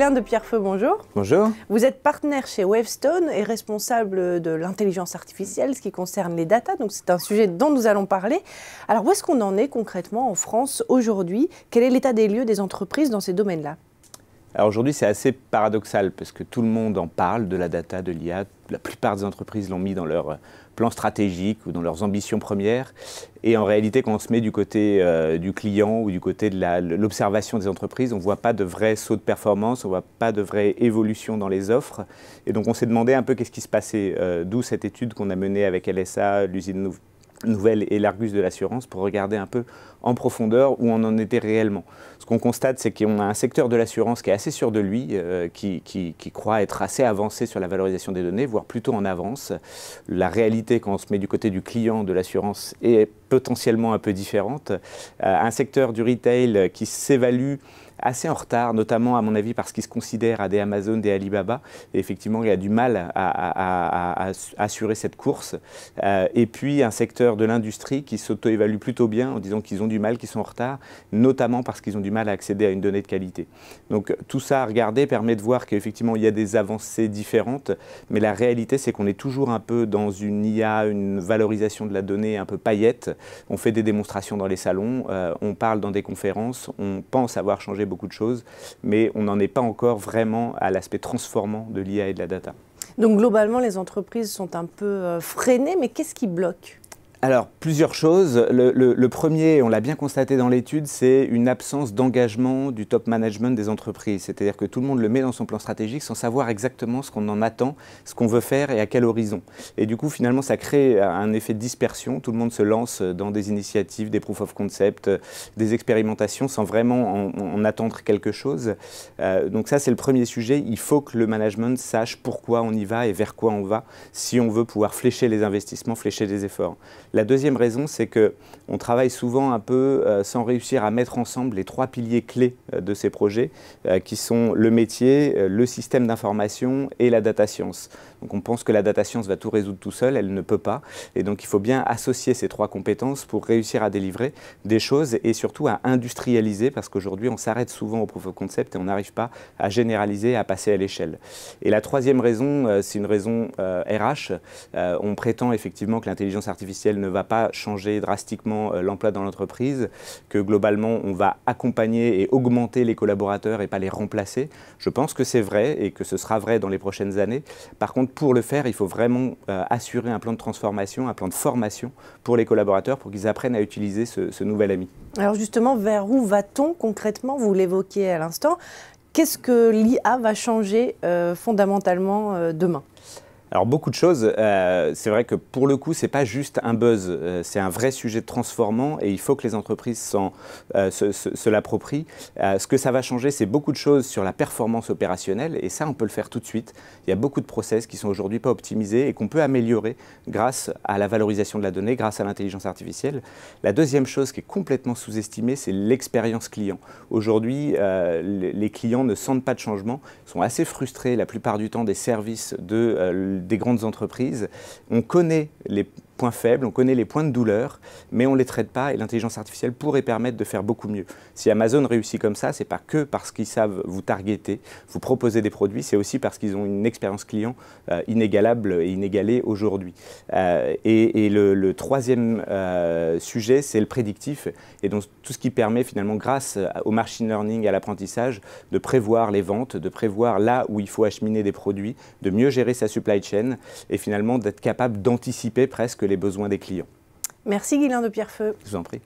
Guylain de Pierrefeu, bonjour. Bonjour. Vous êtes partenaire chez Wavestone et responsable de l'intelligence artificielle, ce qui concerne les data. Donc c'est un sujet dont nous allons parler. Alors où est-ce qu'on en est concrètement en France aujourd'hui? Quel est l'état des lieux des entreprises dans ces domaines-là? Alors aujourd'hui, c'est assez paradoxal parce que tout le monde en parle de la data, de l'IA. La plupart des entreprises l'ont mis dans leur plan stratégique ou dans leurs ambitions premières. Et en réalité, quand on se met du côté du client ou du côté de l'observation des entreprises, on ne voit pas de vrai saut de performance, on ne voit pas de vraie évolution dans les offres. Et donc on s'est demandé un peu qu'est-ce qui se passait, d'où cette étude qu'on a menée avec LSA, l'usine Nouvelle et l'Argus de l'assurance pour regarder un peu en profondeur où on en était réellement. Ce qu'on constate, c'est qu'on a un secteur de l'assurance qui est assez sûr de lui, qui croit être assez avancé sur la valorisation des données, voire plutôt en avance. La réalité, quand on se met du côté du client de l'assurance, est potentiellement un peu différente. Un secteur du retail qui s'évalue assez en retard, notamment à mon avis parce qu'il se considère à des Amazon, des Alibaba. Et effectivement, il a du mal à assurer cette course. Et puis un secteur de l'industrie qui s'auto-évalue plutôt bien en disant qu'ils ont du mal, qu'ils sont en retard, notamment parce qu'ils ont du mal à accéder à une donnée de qualité. Donc tout ça à regarder permet de voir qu'effectivement il y a des avancées différentes, mais la réalité c'est qu'on est toujours un peu dans une IA, une valorisation de la donnée un peu paillette. On fait des démonstrations dans les salons, on parle dans des conférences, on pense avoir changé beaucoup de choses, mais on n'en est pas encore vraiment à l'aspect transformant de l'IA et de la data. Donc globalement, les entreprises sont un peu freinées, mais qu'est-ce qui bloque ? Alors, plusieurs choses. Le premier, on l'a bien constaté dans l'étude, c'est une absence d'engagement du top management des entreprises. C'est-à-dire que tout le monde le met dans son plan stratégique sans savoir exactement ce qu'on en attend, ce qu'on veut faire et à quel horizon. Et du coup, finalement, ça crée un effet de dispersion. Tout le monde se lance dans des initiatives, des proof of concept, des expérimentations sans vraiment en attendre quelque chose. Donc ça, c'est le premier sujet. Il faut que le management sache pourquoi on y va et vers quoi on va si on veut pouvoir flécher les investissements, flécher les efforts. La deuxième raison, c'est qu'on travaille souvent un peu sans réussir à mettre ensemble les trois piliers clés de ces projets, qui sont le métier, le système d'information et la data science. Donc on pense que la data science va tout résoudre tout seul, elle ne peut pas. Et donc il faut bien associer ces trois compétences pour réussir à délivrer des choses et surtout à industrialiser, parce qu'aujourd'hui on s'arrête souvent au proof of concept et on n'arrive pas à généraliser, à passer à l'échelle. Et la troisième raison, c'est une raison RH. On prétend effectivement que l'intelligence artificielle ne va pas changer drastiquement l'emploi dans l'entreprise, que globalement on va accompagner et augmenter les collaborateurs et pas les remplacer. Je pense que c'est vrai et que ce sera vrai dans les prochaines années. Par contre, pour le faire, il faut vraiment assurer un plan de transformation, un plan de formation pour les collaborateurs pour qu'ils apprennent à utiliser ce nouvel ami. Alors justement, vers où va-t-on concrètement? Vous l'évoquiez à l'instant. Qu'est-ce que l'IA va changer fondamentalement demain? Alors beaucoup de choses, c'est vrai que pour le coup, ce n'est pas juste un buzz, c'est un vrai sujet transformant et il faut que les entreprises se l'approprient. Ce que ça va changer, c'est beaucoup de choses sur la performance opérationnelle et ça, on peut le faire tout de suite. Il y a beaucoup de process qui sont aujourd'hui pas optimisés et qu'on peut améliorer grâce à la valorisation de la donnée, grâce à l'intelligence artificielle. La deuxième chose qui est complètement sous-estimée, c'est l'expérience client. Aujourd'hui, les clients ne sentent pas de changement, sont assez frustrés la plupart du temps des services des grandes entreprises. On connaît les points faibles, on connaît les points de douleur, mais on ne les traite pas et l'intelligence artificielle pourrait permettre de faire beaucoup mieux. Si Amazon réussit comme ça, ce n'est pas que parce qu'ils savent vous targeter, vous proposer des produits, c'est aussi parce qu'ils ont une expérience client inégalable et inégalée aujourd'hui. Et le troisième sujet, c'est le prédictif, et donc tout ce qui permet finalement, grâce au machine learning et à l'apprentissage, de prévoir les ventes, de prévoir là où il faut acheminer des produits, de mieux gérer sa supply chain et finalement d'être capable d'anticiper presque les besoins des clients. Merci Guylain de Pierrefeu. Je vous en prie.